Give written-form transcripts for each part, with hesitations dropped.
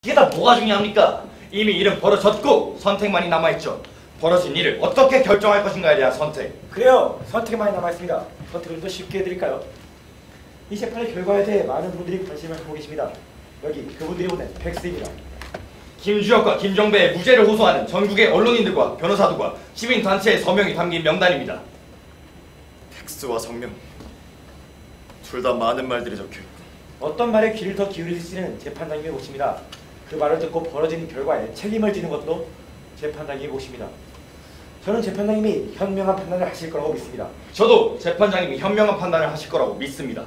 이게 다 뭐가 중요합니까? 이미 일은 벌어졌고 선택만이 남아있죠. 벌어진 일을 어떻게 결정할 것인가에 대한 선택. 그래요. 선택만이 남아있습니다. 선택을 좀 더 쉽게 해드릴까요? 이 재판의 결과에 대해 많은 분들이 관심을 갖고 계십니다. 여기 그분들이 보낸 팩스입니다. 김주혁과 김정배의 무죄를 호소하는 전국의 언론인들과 변호사들과 시민단체의 서명이 담긴 명단입니다. 팩스와 성명 둘 다 많은 말들이 적혀있고 어떤 말에 귀를 더 기울일지는 재판장님의 몫입니다. 그 말을 듣고 벌어진 결과에 책임을 지는 것도 재판장님의 몫입니다. 저는 재판장님이 현명한 판단을 하실 거라고 믿습니다. 저도 재판장님이 현명한 판단을 하실 거라고 믿습니다.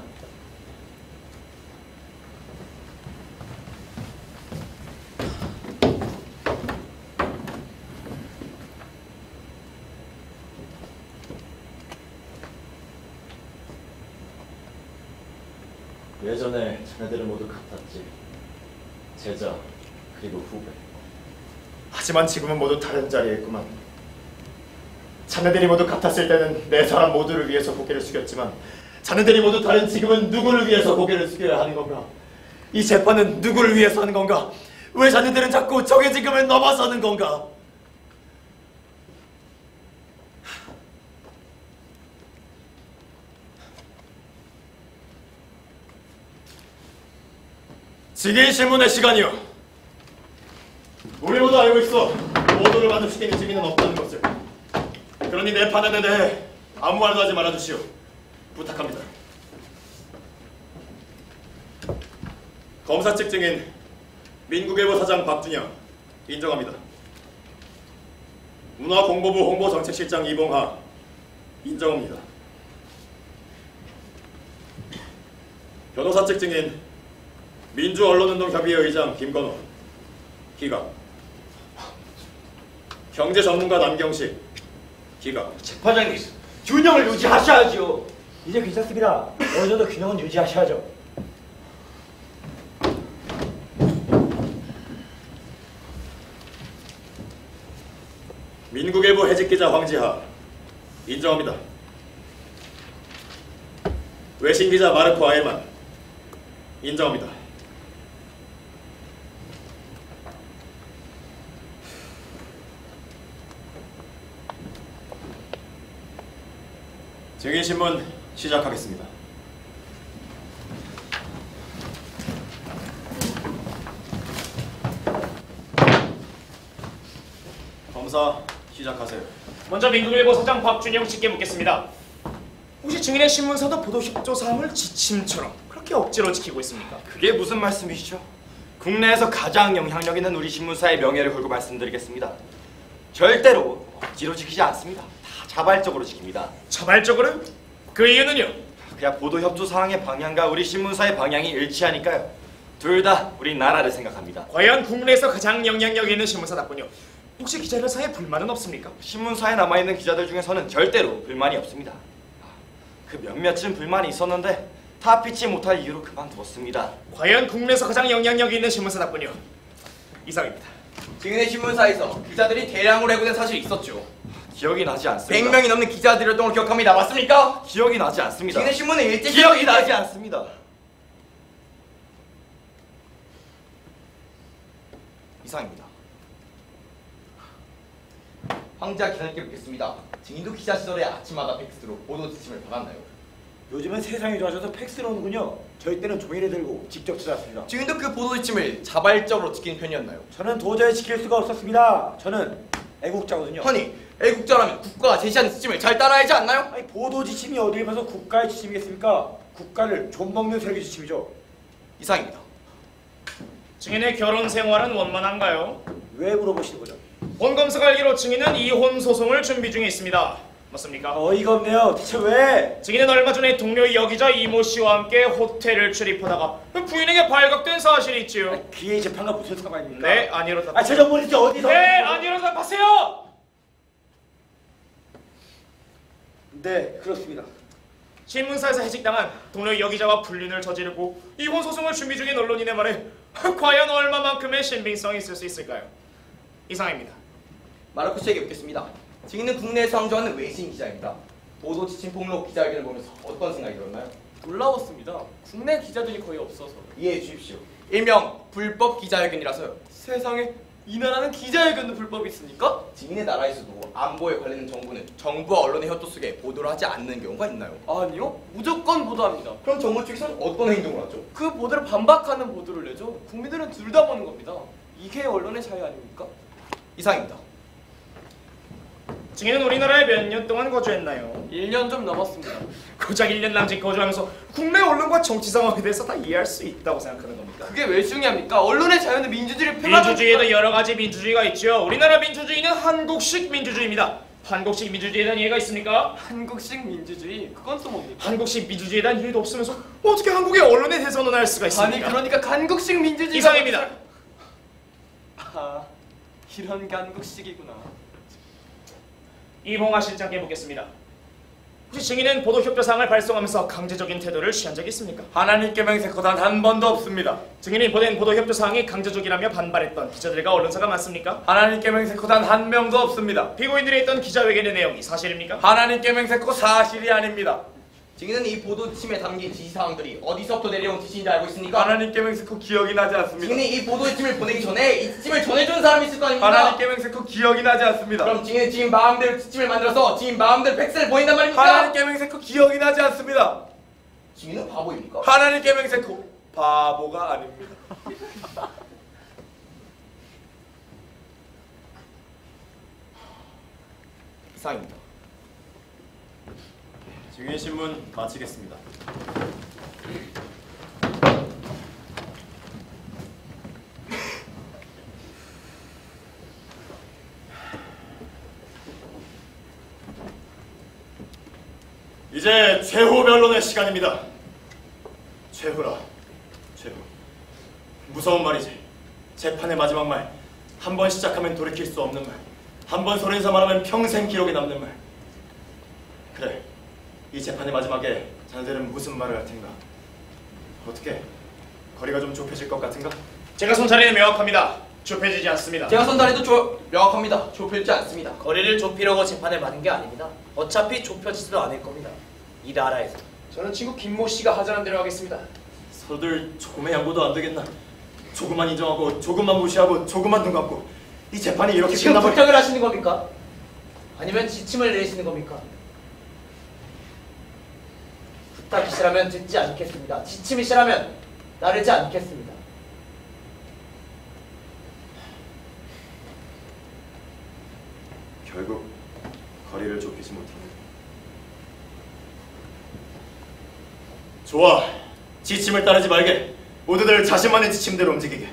예전에 자네들은 모두 같았지. 제자 그리고 후배. 하지만 지금은 모두 다른 자리에 있구만. 자네들이 모두 같았을 때는 네 사람 모두를 위해서 고개를 숙였지만 자네들이 모두 다른 지금은 누구를 위해서 고개를 숙여야 하는 건가? 이 재판은 누구를 위해서 하는 건가? 왜 자네들은 자꾸 정해진 금을 넘어서는 건가? 증인 신문의 시간이요. 우리 모두 알고 있어. 모두를 마주시키는 증인은 없다는 것을. 그러니 내 판단에 대해 아무 말도 하지 말아주시오. 부탁합니다. 검사 측 증인 민국일보 사장 박준영 인정합니다. 문화공보부 홍보정책실장 이봉하 인정합니다. 변호사 측 증인 민주언론운동협의회 의장 김건호 기각. 경제전문가 남경식 기각. 재판장님, 균형을 유지하셔야죠. 이제 괜찮습니다. 어느 정도 균형은 유지하셔야죠. 민국일보 해직기자 황지하 인정합니다. 외신기자 마르코 아에만 인정합니다. 증인신문 시작하겠습니다. 검사 시작하세요. 먼저 민국일보 사장 박준영 씨께 묻겠습니다. 혹시 증인의 신문사도 보도 협조 사항을 지침처럼 그렇게 억지로 지키고 있습니까? 그게 무슨 말씀이시죠? 국내에서 가장 영향력 있는 우리 신문사의 명예를 걸고 말씀드리겠습니다. 절대로 억지로 지키지 않습니다. 다 자발적으로 지킵니다. 자발적으로요? 그 이유는요? 그냥 보도 협조 사항의 방향과 우리 신문사의 방향이 일치하니까요. 둘 다 우리 나라를 생각합니다. 과연 국내에서 가장 영향력 있는 신문사답군요. 혹시 기자들 사이에 불만은 없습니까? 신문사에 남아있는 기자들 중에서는 절대로 불만이 없습니다. 그 몇몇쯤 불만이 있었는데 다 피치 못할 이유로 그만두었습니다. 과연 국내에서 가장 영향력 있는 신문사답군요. 이상입니다. 증인의 신문사에서 기자들이 대량으로 해고된 사실이 있었죠. 기억이 나지 않습니다. 100명이 넘는 기자들 활동을 기억합니다. 맞습니까? 기억이 나지 않습니다. 증인의 신문은 일제 기억이 나지 않습니다. 이상입니다. 황지하 기자님께 묻겠습니다. 증인도 기자 시절에 아침마다 팩스로 보도 지침을 받았나요? 요즘은 세상이 좋아져서 팩스로 오는군요. 저희 때는 종이를 들고 직접 찾았습니다. 증인도 그 보도 지침을 자발적으로 지키는 편이었나요? 저는 도저히 지킬 수가 없었습니다. 저는 애국자거든요. 아니, 애국자라면 국가가 제시하는 지침을 잘 따라야 하지 않나요? 아니, 보도 지침이 어딜 봐서 국가의 지침이겠습니까? 국가를 좀먹는 세력의 지침이죠. 이상입니다. 증인의 결혼 생활은 원만한가요? 왜 물어보시는 거죠? 본 검사가 알기로 증인은 이혼 소송을 준비 중에 있습니다. 맞습니까? 어이가 없네요. 대체 왜? 증인은 얼마 전에 동료 여기자 이모 씨와 함께 호텔을 출입하다가 부인에게 발각된 사실이 있지요. 귀의 재판과 무슨 상관입니까? 네, 아니로 답. 저 전문이 어디서? 네, 아니로 답하세요. 네, 그렇습니다. 신문사에서 해직당한 동료 여기자와 불륜을 저지르고 이혼 소송을 준비 중인 언론인의 말에 과연 얼마만큼의 신빙성이 있을 수 있을까요? 이상입니다. 마르코 씨에게 묻겠습니다. 증인은 국내에서 항조하는 외신 기자입니다. 보도 지침 폭로 기자회견을 보면서 어떤 생각이 들었나요? 놀라웠습니다. 국내 기자들이 거의 없어서. 이해해 주십시오. 일명 불법 기자회견이라서요. 세상에 이 나라는 기자회견도 불법이 있습니까? 지인의 나라에서도 안보에 관련된 정보는 정부와 언론의 협조 속에 보도를 하지 않는 경우가 있나요? 아니요, 무조건 보도합니다. 그럼 정부 측에서는 어떤 행동을 하죠? 그 보도를 반박하는 보도를 내죠. 국민들은 둘 다 보는 겁니다. 이게 언론의 자유 아닙니까? 이상입니다. 증인은 우리나라에 몇 년 동안 거주했나요? 1년 좀 넘었습니다. 고작 1년 남짓 거주하면서 국내 언론과 정치 상황에 대해서 다 이해할 수 있다고 생각하는 겁니까? 그게 왜 중요합니까? 언론의 자유는 민주주의를 폐하는 민주주의에도 여러 가지 민주주의가 있죠. 우리나라 민주주의는 한국식 민주주의입니다. 한국식 민주주의에 대한 이해가 있습니까? 한국식 민주주의 그건 또 뭡니까? 한국식 민주주의에 대한 이해도 없으면서 어떻게 한국의 언론에 대해서 논할 수가 있습니까? 아니 그러니까 한국식 민주주의 이상입니다. 아 이런 게 한국식이구나. 이봉하 실장께 묻겠습니다. 혹시 증인은 보도협조사항을 발송하면서 강제적인 태도를 취한 적이 있습니까? 하나님께 맹세코 단 한 번도 없습니다. 증인이 보낸 보도협조사항이 강제적이라며 반발했던 기자들과 언론사가 많습니까? 하나님께 맹세코 단 한 명도 없습니다. 피고인들이 했던 기자회견의 내용이 사실입니까? 하나님께 맹세코 사실이 아닙니다. 증인은 이 보도 지침에 담긴 지시사항들이 어디서부터 내려온 지시인지 알고 있습니까? 하나님께 맹세코 기억이 나지 않습니다. 증인이 이 보도 지침을 보내기 전에 이 지침을 전해준 사람이 있을 거 아닙니까? 하나님께 맹세코 기억이 나지 않습니다. 그럼 증인은 지인 마음대로 지침을 만들어서 지인 마음대로 팩스를 보인단 말입니까? 하나님께 맹세코 기억이 나지 않습니다. 증인은 바보입니까? 하나님께 맹세코 바보가 아닙니다. 이상입니다. 증인 신문 마치겠습니다. 이제 최후 변론의 시간입니다. 최후라, 최후. 무서운 말이지. 재판의 마지막 말. 한 번 시작하면 돌이킬 수 없는 말. 한 번 소리내서 말하면 평생 기록에 남는 말. 그래. 이 재판의 마지막에 자네들은 무슨 말을 할 텐가? 어떻게? 거리가 좀 좁혀질 것 같은가? 제가 손자리는 명확합니다. 좁혀지지 않습니다. 제가 선다리도 명확합니다. 좁혀지지 않습니다. 거리를 좁히려고 재판에 받은 게 아닙니다. 어차피 좁혀지지도 않을 겁니다. 이 나라에서. 저는 친구 김모 씨가 하자는 대로 하겠습니다. 서로들 조금의 양보도 안 되겠나? 조금만 인정하고 조금만 무시하고 조금만 눈 감고 이 재판이 이렇게 지금 끝나버리... 부탁을 하시는 겁니까? 아니면 지침을 내리시는 겁니까? 부탁이시라면 듣지 않겠습니다. 지침이시라면 따르지 않겠습니다. 결국 거리를 좁히지 못합니다. 좋아. 지침을 따르지 말게. 모두들 자신만의 지침대로 움직이게.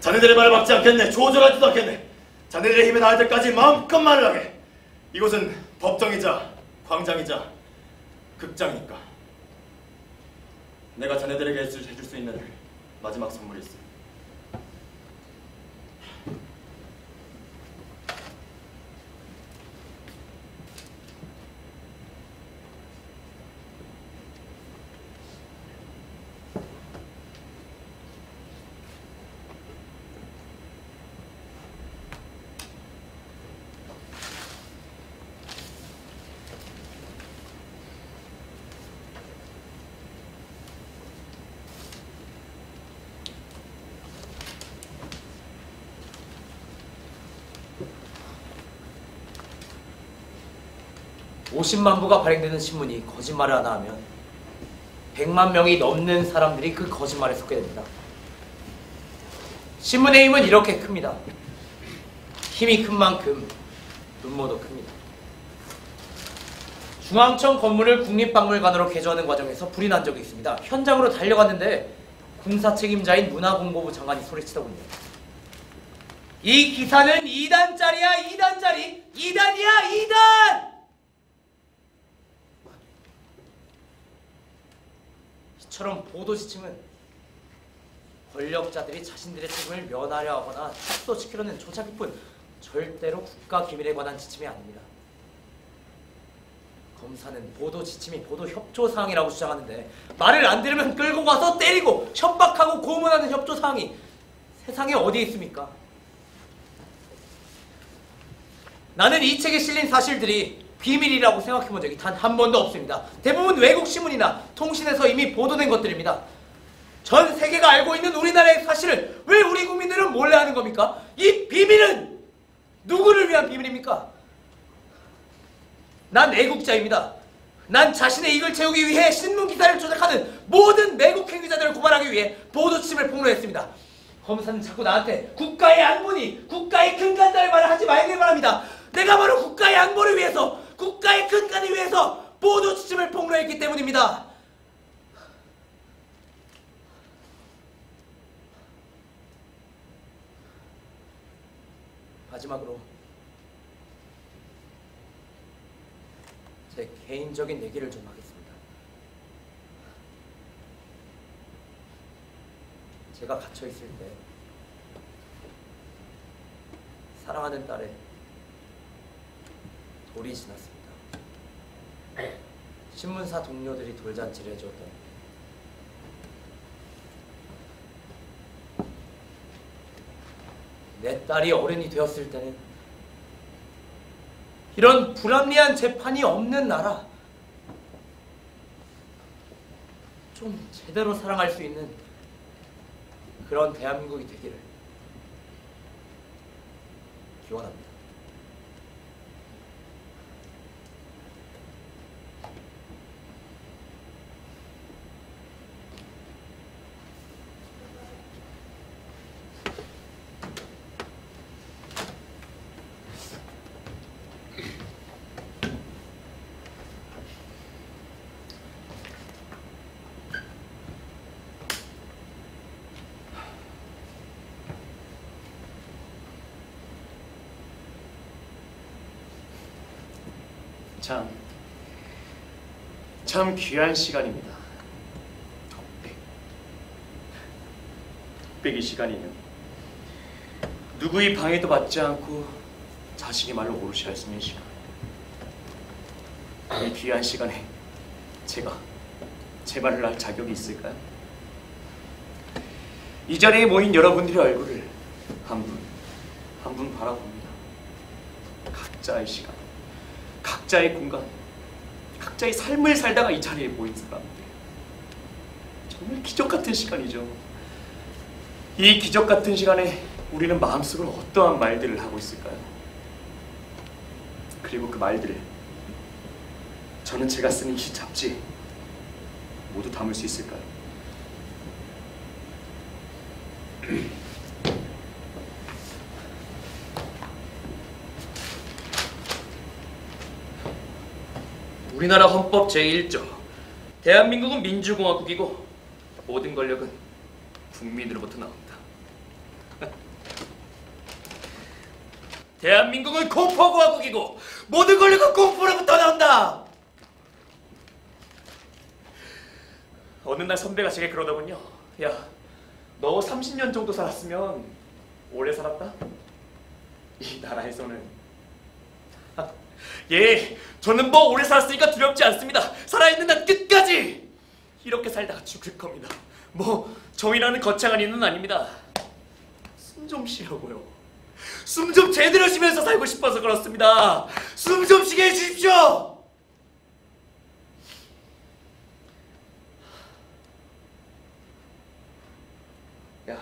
자네들의 말을 막지 않겠네. 조절하지도 않겠네. 자네들의 힘에 닿을 때까지 마음껏 말을 하게. 이곳은 법정이자 광장이자 극장이니까. 내가 자네들에게 해줄 수 있는 마지막 선물이 있어. (50만) 부가 발행되는 신문이 거짓말을 하나 하면 100만 명이 넘는 사람들이 그 거짓말에 속게 됩니다. 신문의 힘은 이렇게 큽니다. 힘이 큰 만큼 음모도 큽니다. 중앙청 건물을 국립박물관으로 개조하는 과정에서 불이 난 적이 있습니다. 현장으로 달려갔는데 군사 책임자인 문화공보부 장관이 소리치더군요. 이 기사는 2단짜리야 2단짜리 2단이야 2단! 이처럼 보도 지침은 권력자들이 자신들의 책임을 면하려 하거나 축소시키려는 조작일 뿐 절대로 국가 기밀에 관한 지침이 아닙니다. 검사는 보도 지침이 보도 협조 사항이라고 주장하는데 말을 안 들으면 끌고 가서 때리고 협박하고 고문하는 협조 사항이 세상에 어디에 있습니까? 나는 이 책에 실린 사실들이 비밀이라고 생각해본 적이 단 한 번도 없습니다. 대부분 외국 신문이나 통신에서 이미 보도된 것들입니다. 전 세계가 알고 있는 우리나라의 사실을 왜 우리 국민들은 몰래 하는 겁니까? 이 비밀은 누구를 위한 비밀입니까? 난 애국자입니다. 난 자신의 이익을 채우기 위해 신문기사를 조작하는 모든 매국 행위자들을 고발하기 위해 보도침을 폭로했습니다. 검사는 자꾸 나한테 국가의 안보니 국가의 근간다를 말을 하지 말길 바랍니다. 내가 바로 국가의 안보를 위해서, 국가의 근간을 위해서 보도침을 폭로했기 때문입니다. 마지막으로 제 개인적인 얘기를 좀 하겠습니다. 제가 갇혀있을 때 사랑하는 딸의 돌이 지났습니다. 신문사 동료들이 돌잔치를 해줬던 내 딸이 어른이 되었을 때는 이런 불합리한 재판이 없는 나라, 좀 제대로 사랑할 수 있는 그런 대한민국이 되기를 기원합니다. 참 귀한 시간입니다. 독백의 시간이면 누구의 방해도 받지 않고 자신이 말로 오롯이 할 수 있는 시간. 이 귀한 시간에 제가 제 말을 할 자격이 있을까요? 이 자리에 모인 여러분들의 얼굴을 한 분 한 분 바라봅니다. 각자의 시간, 각자의 공간, 각자의 삶을 살다가 이 자리에 모인 사람들, 정말 기적같은 시간이죠. 이 기적같은 시간에 우리는 마음속으로 어떠한 말들을 하고 있을까요? 그리고 그 말들을 저는 제가 쓰는 이 잡지에 모두 담을 수 있을까요? 우리나라 헌법 제1조 대한민국은 민주공화국이고 모든 권력은 국민으로부터 나온다. 대한민국은 공포공화국이고 모든 권력은 공포로부터 나온다. 어느 날 선배가 제게 그러더군요. 야, 너 30년 정도 살았으면 오래 살았다? 이 나라에서는. 예, 저는 뭐 오래 살았으니까 두렵지 않습니다. 살아있는 한 끝까지 이렇게 살다가 죽을 겁니다. 뭐 정의라는 거창한 이유는 아닙니다. 숨 좀 쉬려고요. 숨 좀 제대로 쉬면서 살고 싶어서 그렇습니다. 숨 좀 쉬게 해주십시오. 야,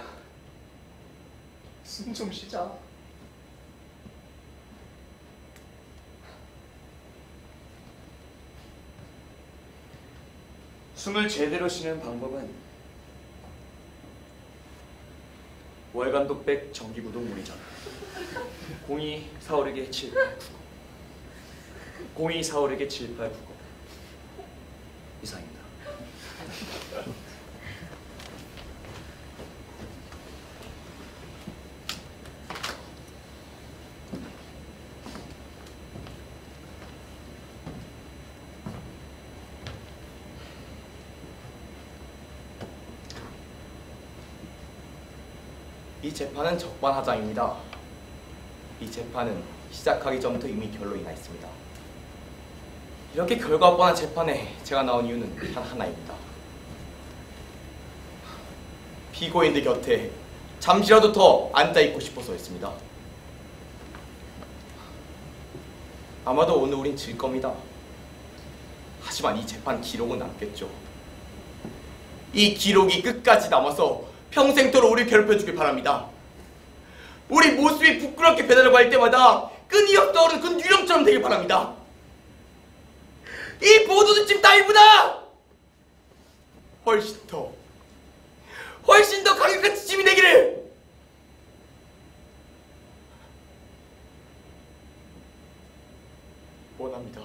숨 좀 쉬자. 숨을 제대로 쉬는 방법은 월간 독백 정기구독 문의전 02-456-7899 02-456-7899 이상입니다. 이 재판은 적반하장입니다. 이 재판은 시작하기 전부터 이미 결론이 나 있습니다. 이렇게 결과 뻔한 재판에 제가 나온 이유는 단 하나입니다. 피고인들 곁에 잠시라도 더 앉아있고 싶어서였습니다. 아마도 오늘 우린 질 겁니다. 하지만 이 재판 기록은 남겠죠. 이 기록이 끝까지 남아서 평생토록 우리 괴롭혀주길 바랍니다. 우리 모습이 부끄럽게 배달을 갈 때마다 끊이없 떠오르는 그 유령처럼 되길 바랍니다. 이 보도지침 따위보다 훨씬 더 강력한 지침이 되기를 원합니다.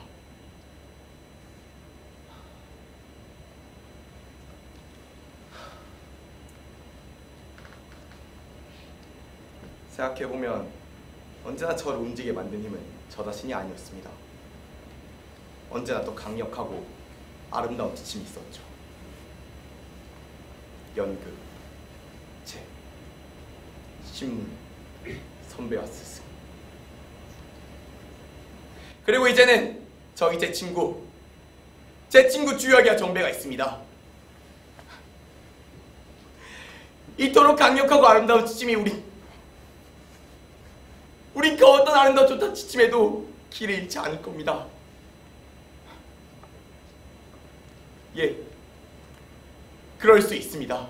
생각해보면 언제나 저를 움직이게 만든 힘은 저 자신이 아니었습니다. 언제나 또 강력하고 아름다운 지침이 있었죠. 연극, 책, 신문, 선배와 스승. 그리고 이제는 저희 제 친구 주혁이와 정배가 있습니다. 이토록 강력하고 아름다운 지침이 우린 그 어떤 아름다운 좋다 지침에도 길을 잃지 않을 겁니다. 예, 그럴 수 있습니다.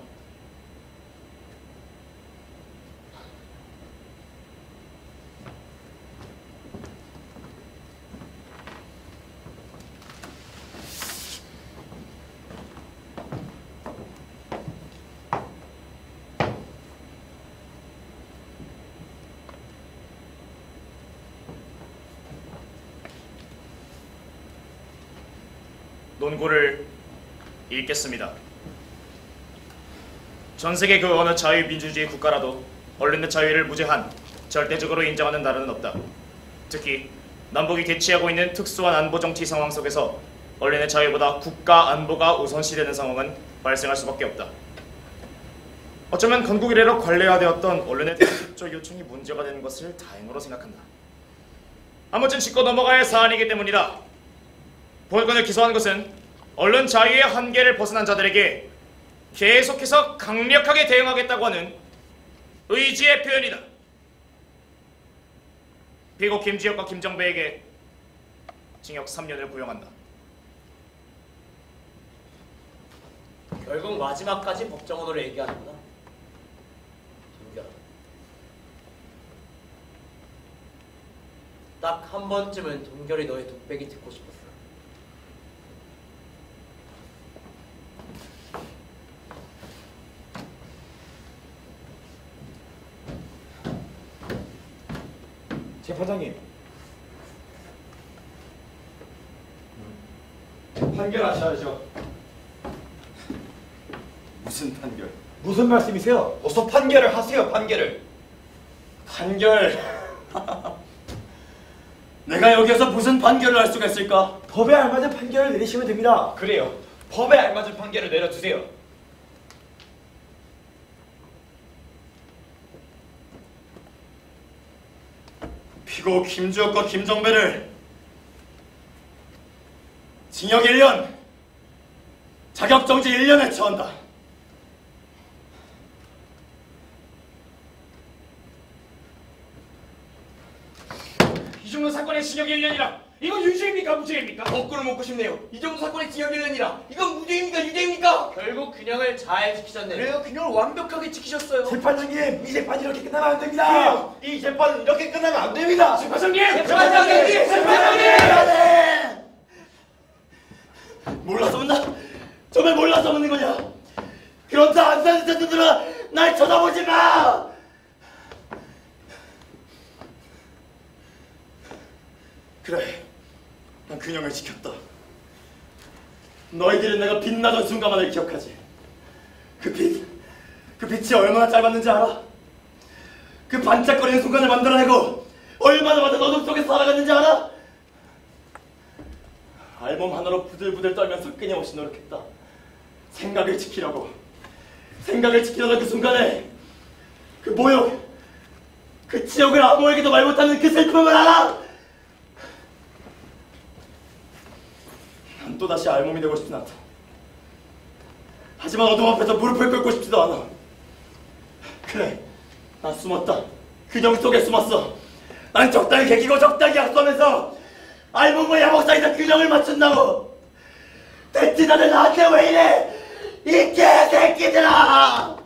논고를 읽겠습니다. 전세계 그 어느 자유민주주의 국가라도 언론의 자유를 무제한, 절대적으로 인정하는 나라는 없다. 특히 남북이 대치하고 있는 특수한 안보정치 상황 속에서 언론의 자유보다 국가 안보가 우선시되는 상황은 발생할 수밖에 없다. 어쩌면 건국 이래로 관례화되었던 언론의 대립조 요청이 문제가 되는 것을 다행으로 생각한다. 아무튼 짚고 넘어가야 할 사안이기 때문이다. 보도권을 기소한 것은 언론 자유의 한계를 벗어난 자들에게 계속해서 강력하게 대응하겠다고 하는 의지의 표현이다. 피고 김지혁과 김정배에게 징역 3년을 구형한다. 결국 마지막까지 법정언어를 얘기하는구나. 정결아. 딱 한 번쯤은 동결이 너의 독백이 듣고 싶었어. 재판장님, 판결하셔야죠. 무슨 판결? 무슨 말씀이세요? 어서 판결을 하세요. 판결을. 판결. 내가 여기서 무슨 판결을 할 수가 있을까? 법에 알맞은 판결을 내리시면 됩니다. 그래요. 법에 알맞은 판결을 내려주세요. 피고 김주혁과 김정배를 징역 1년, 자격정지 1년에 처한다. 이 정도 사건의 징역 1년이라 이거 유죄입니까 무죄입니까? 거꾸로 묻고 싶네요. 이 정도 사건의 징역 1년이라 이건 무죄입니까 유죄입니까? 결국 균형을 잘 지키셨네요. 그래요, 균형을 완벽하게 지키셨어요. 재판장님, 이 재판이 이렇게 끝나면 안 됩니다. 이 재판은 이렇게 끝나면 안 됩니다. 재판장님! 몰라서 묻나? 정말 몰라서 묻는 거냐? 그럼 다 안 사는 자들아, 날 쳐다보지 마! 그래, 난 균형을 지켰다. 너희들은 내가 빛나던 순간만을 기억하지. 그 빛이 얼마나 짧았는지 알아? 그 반짝거리는 순간을 만들어내고 얼마나 많은 어둠 속에 살아갔는지 알아? 앨범 하나로 부들부들 떨면서 끊임없이 노력했다. 생각을 지키려고. 생각을 지키려던 그 순간에 그 모욕, 그 지옥을 아무에게도 말 못하는 그 슬픔을 알아? 난 또다시 알몸이 되고 싶진 않다. 하지만 어둠 앞에서 무릎을 꿇고 싶지도 않아. 그래, 난 숨었다. 균형 속에 숨었어. 난 적당히 개기고 적당히 약속하면서 알몸과 야목사이다 균형을 맞춘다고. 대체 다들 나한테 왜 이래? 이 개새끼들아!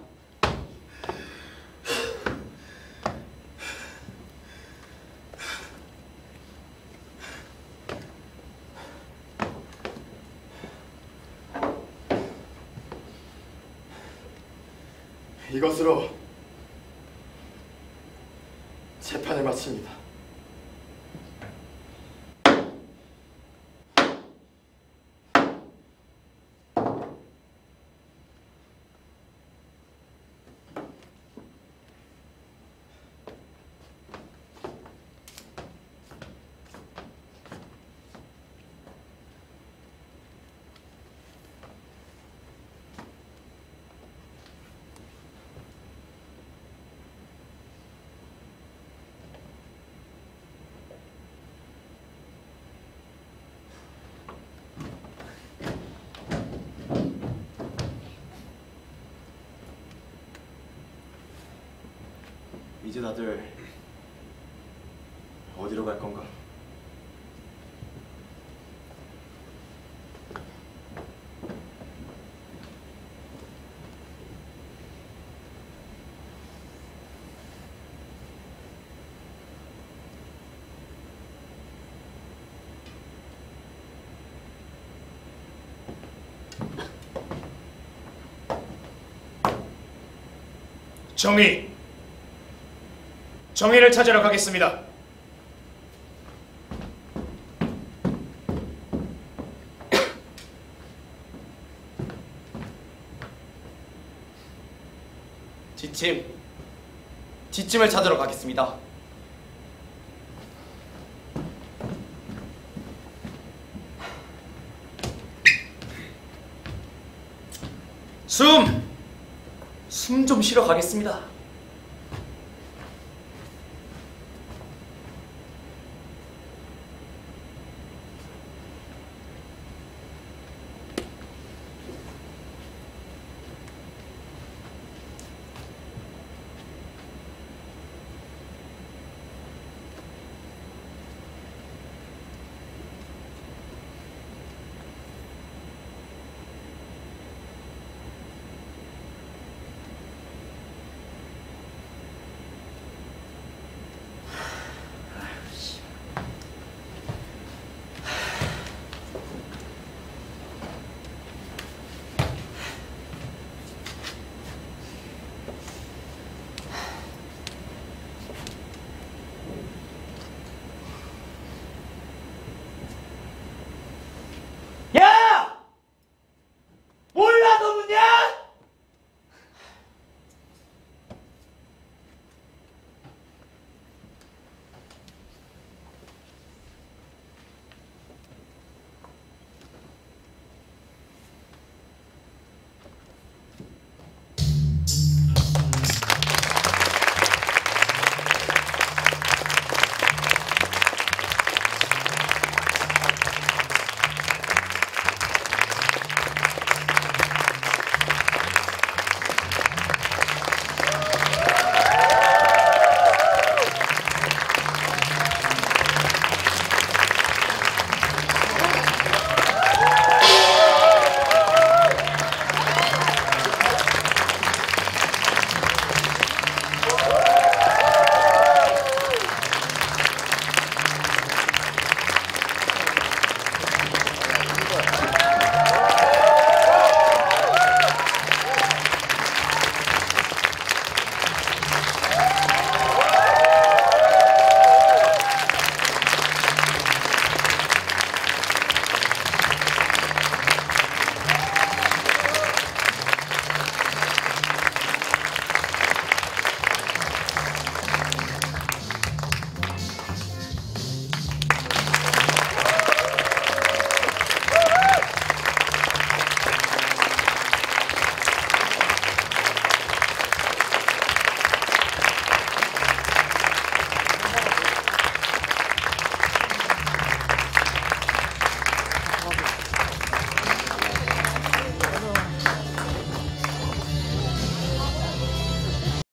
이것으로 재판을 마칩니다. 이제 다들 어디로 갈 건가? 정의를 찾으러 가겠습니다. 지침을 찾으러 가겠습니다. 숨 좀 쉬러 가겠습니다.